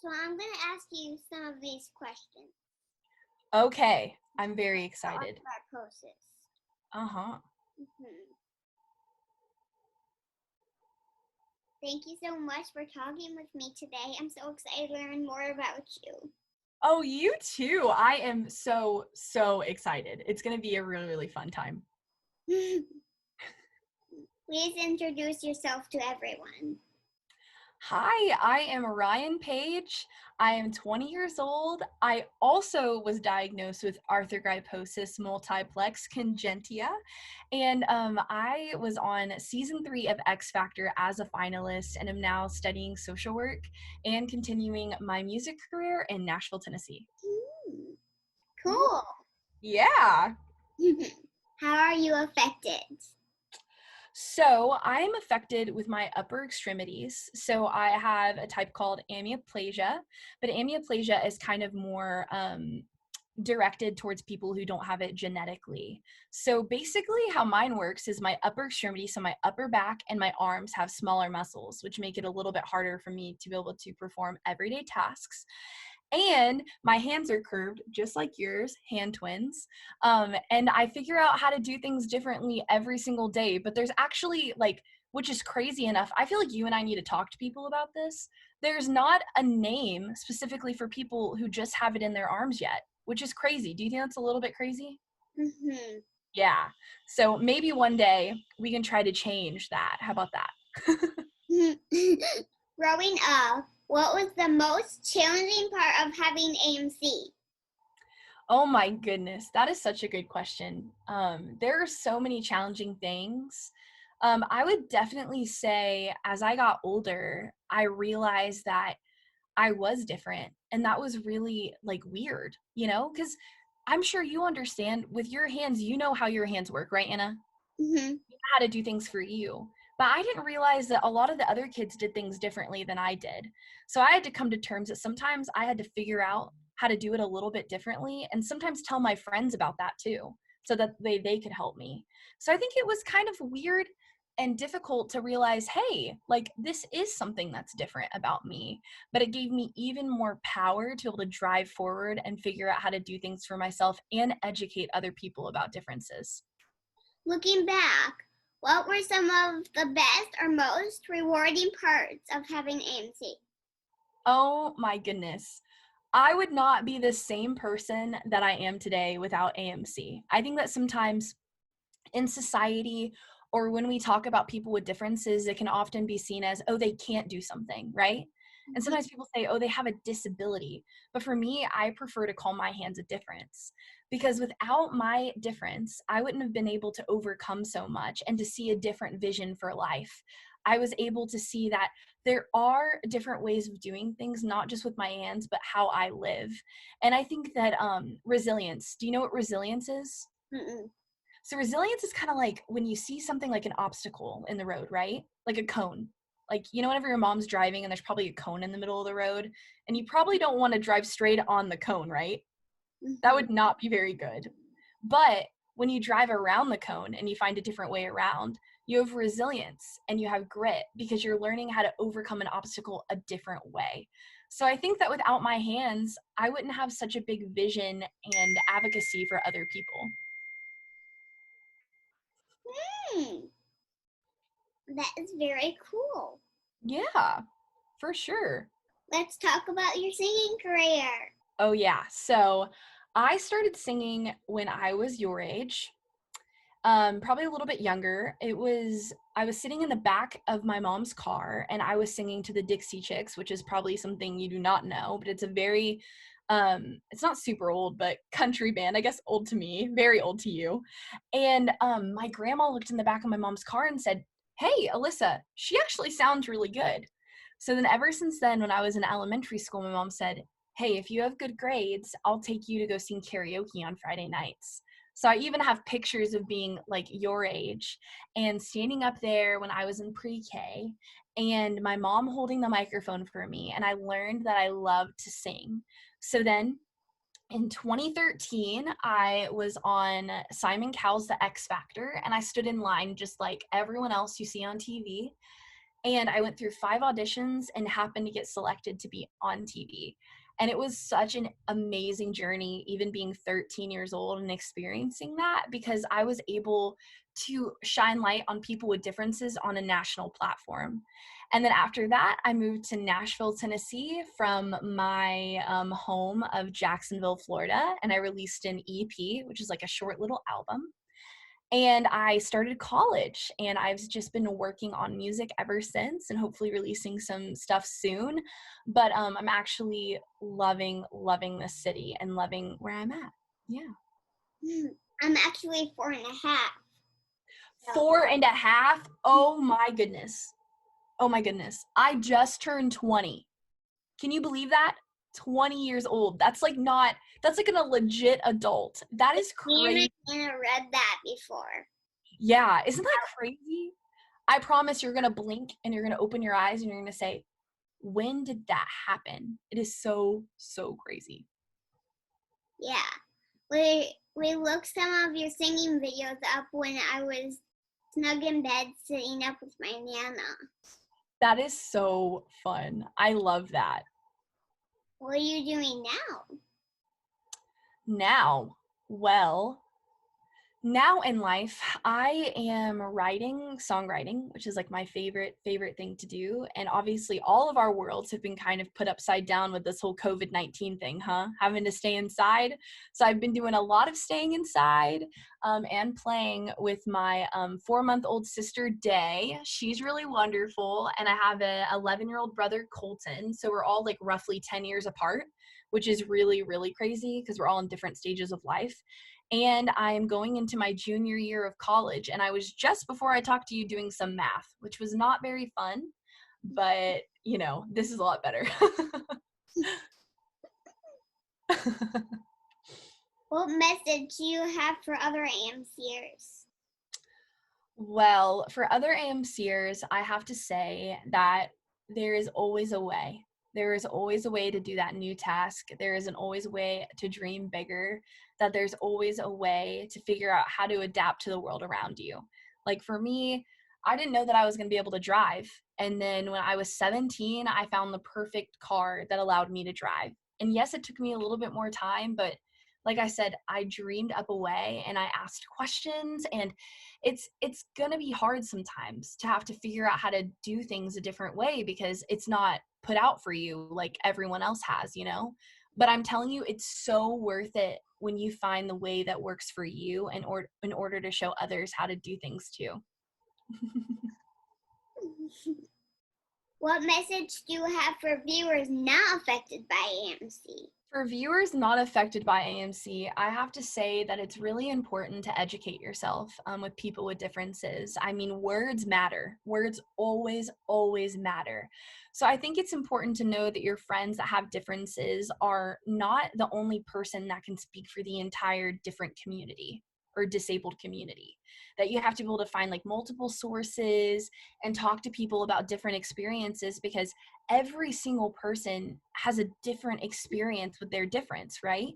So I'm going to ask you some of these questions. Okay, I'm very excited. Arthrogryposis. Uh-huh. Thank you so much for talking with me today. I'm so excited to learn more about you. Oh, you too. I am so excited. It's going to be a really, really fun time. Please introduce yourself to everyone. Hi, I am Rion Paige. I am 20 years old. I also was diagnosed with arthrogryposis multiplex congenita, and I was on season 3 of X Factor as a finalist, and am now studying social work and continuing my music career in Nashville, Tennessee. Cool. Yeah. How are you affected? So I am affected with my upper extremities. So I have a type called amyoplasia, but amyoplasia is kind of more directed towards people who don't have it genetically. So basically how mine works is my upper extremity, so my upper back and my arms have smaller muscles, which make it a little bit harder for me to be able to perform everyday tasks. And my hands are curved, just like yours, hand twins. And I figure out how to do things differently every single day. But there's actually, like, which is crazy enough, I feel like you and I need to talk to people about this. There's not a name specifically for people who just have it in their arms yet, which is crazy. Do you think that's a little bit crazy? Mm-hmm. Yeah. So maybe one day we can try to change that. How about that? Growing up, what was the most challenging part of having AMC? Oh my goodness, that is such a good question. There are so many challenging things. I would definitely say as I got older, I realized that I was different, and that was really like weird, because I'm sure you understand with your hands, you know how your hands work, right, Anna? Mm-hmm. You know how to do things for you. But I didn't realize that a lot of the other kids did things differently than I did. So I had to come to terms that sometimes I had to figure out how to do it a little bit differently, and sometimes tell my friends about that too, so that they could help me. So I think it was kind of weird and difficult to realize, hey, like this is something that's different about me, but it gave me even more power to be able to drive forward and figure out how to do things for myself and educate other people about differences. Looking back, what were some of the best or most rewarding parts of having AMC? Oh my goodness. I would not be the same person that I am today without AMC. I think that sometimes in society, or when we talk about people with differences, it can often be seen as, oh, they can't do something, right? And sometimes people say, oh, they have a disability. But for me, I prefer to call my hands a difference, because without my difference, I wouldn't have been able to overcome so much and to see a different vision for life. I was able to see that there are different ways of doing things, not just with my hands, but how I live. And I think that resilience, do you know what resilience is? Mm-mm. So resilience is kind of like when you see something like an obstacle in the road, right? Like a cone. Like, whenever your mom's driving and there's probably a cone in the middle of the road, and you probably don't want to drive straight on the cone, right? Mm-hmm. That would not be very good. But when you drive around the cone and you find a different way around, you have resilience and you have grit because you're learning how to overcome an obstacle a different way. So I think that without my hands, I wouldn't have such a big vision and advocacy for other people. That is very cool. Yeah, for sure. Let's talk about your singing career. Oh, yeah. So I started singing when I was your age, probably a little bit younger. I was sitting in the back of my mom's car and I was singing to the Dixie Chicks, which is probably something you do not know, but it's a very, it's not super old, but country band, I guess old to me, very old to you. And my grandma looked in the back of my mom's car and said, "Hey, Alyssa, she actually sounds really good." So then ever since then, when I was in elementary school, my mom said, "Hey, if you have good grades, I'll take you to go sing karaoke on Friday nights." So I even have pictures of being like your age and standing up there when I was in pre-K, and my mom holding the microphone for me, and I learned that I loved to sing. So then in 2013, I was on Simon Cowell's The X Factor, and I stood in line just like everyone else you see on TV. And I went through 5 auditions and happened to get selected to be on TV. And it was such an amazing journey, even being 13 years old and experiencing that, because I was able to shine light on people with differences on a national platform. And then after that, I moved to Nashville, Tennessee from my home of Jacksonville, Florida. And I released an EP, which is like a short little album. And I started college, and I've just been working on music ever since, and hopefully releasing some stuff soon. But I'm actually loving this city and loving where I'm at. Yeah. I'm actually 4.5. 4.5? Oh my goodness. Oh my goodness. I just turned 20. Can you believe that? 20 years old. That's like a legit adult. That is crazy. I read that before. Yeah, isn't that crazy? I promise you're going to blink and you're going to open your eyes and you're going to say, when did that happen? It is so, so crazy. Yeah. We looked some of your singing videos up when I was snug in bed sitting up with my Nana. That is so fun. I love that. What are you doing now? Now in life, I am writing songwriting, which is like my favorite thing to do. And obviously all of our worlds have been kind of put upside down with this whole COVID-19 thing, having to stay inside. So I've been doing a lot of staying inside and playing with my 4-month-old sister, Day. She's really wonderful. And I have a 11-year-old brother, Colton. So we're all like roughly 10 years apart, which is really, really crazy because we're all in different stages of life. And I am going into my junior year of college. And I was just before I talked to you doing some math, which was not very fun, but this is a lot better. What message do you have for other AMCers? Well, for other AMCers, I have to say that there is always a way. There is always a way to do that new task. There is always a way to dream bigger, that there's always a way to figure out how to adapt to the world around you. Like for me, I didn't know that I was going to be able to drive. And then when I was 17, I found the perfect car that allowed me to drive. And yes, it took me a little bit more time, but like I said, I dreamed up a way and I asked questions, and it's going to be hard sometimes to have to figure out how to do things a different way because it's not put out for you like everyone else has, But I'm telling you, it's so worth it when you find the way that works for you in order to show others how to do things too. What message do you have for viewers not affected by AMC? For viewers not affected by AMC, I have to say that it's really important to educate yourself with people with differences. I mean, words matter. Words always, always matter. So I think it's important to know that your friends that have differences are not the only person that can speak for the entire different community or disabled community. That you have to be able to find like multiple sources and talk to people about different experiences because every single person has a different experience with their difference, right?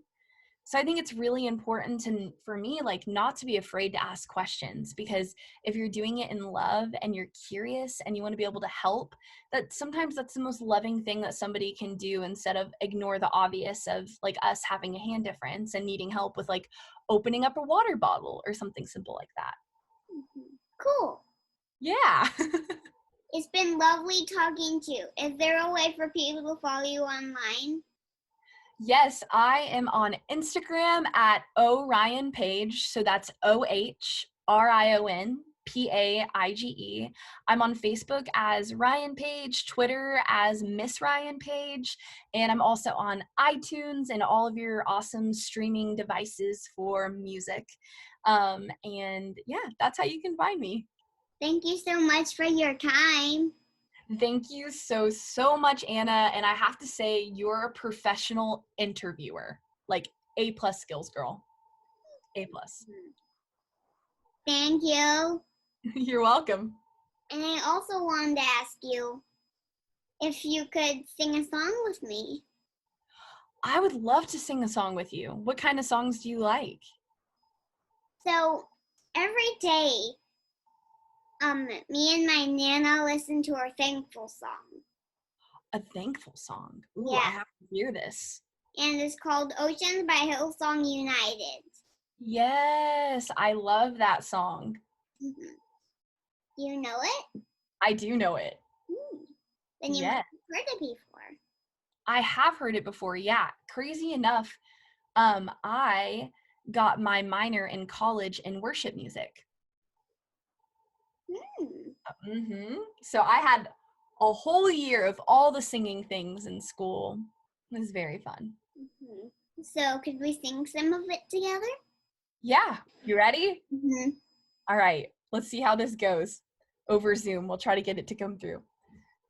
So I think it's really important for me, like not to be afraid to ask questions, because if you're doing it in love and you're curious and you want to be able to help, that sometimes that's the most loving thing that somebody can do instead of ignore the obvious of like us having a hand difference and needing help with like opening up a water bottle or something simple like that. Cool. Yeah. It's been lovely talking to you. Is there a way for people to follow you online? Yes, I am on Instagram at Rion Paige. So that's OHRION PAIGE. I'm on Facebook as Rion Paige, Twitter as Miss Rion Paige, and I'm also on iTunes and all of your awesome streaming devices for music. And yeah, that's how you can find me. Thank you so much for your time. Thank you so much, Anna. And I have to say, you're a professional interviewer, like A+ skills, girl. A+. Thank you. You're welcome. And I also wanted to ask you if you could sing a song with me. I would love to sing a song with you. What kind of songs do you like? So every day Me and my Nana listened to our thankful song. A thankful song. Ooh, Yeah. I have to hear this. And it's called Oceans by Hillsong United. Yes, I love that song. Mm-hmm. You know it? I do know it. Then you must have heard it before. I have heard it before, yeah. Crazy enough, I got my minor in college in worship music. So I had a whole year of all the singing things in school. It was very fun. So could we sing some of it together? Yeah, you ready? All right, let's see how this goes. Over Zoom, we'll try to get it to come through.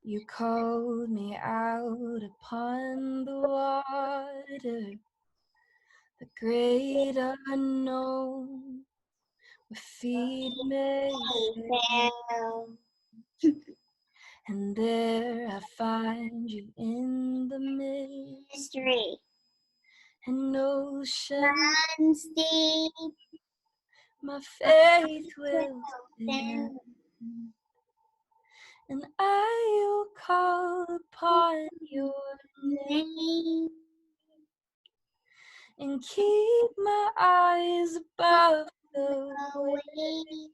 You called me out upon the water, the great unknown, with feet made firm. And there I find you in the mystery. An ocean deep, my faith will stand. And I will call upon your name and keep my eyes above the waves.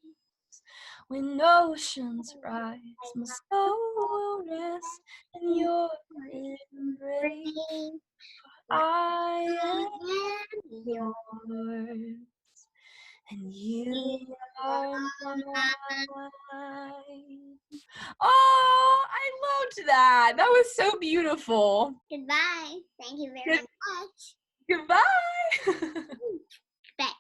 When oceans rise, my soul will rest in your embrace. I am yours, and you are mine. Oh, I loved that. That was so beautiful. Goodbye. Thank you very much. Goodbye. Bye.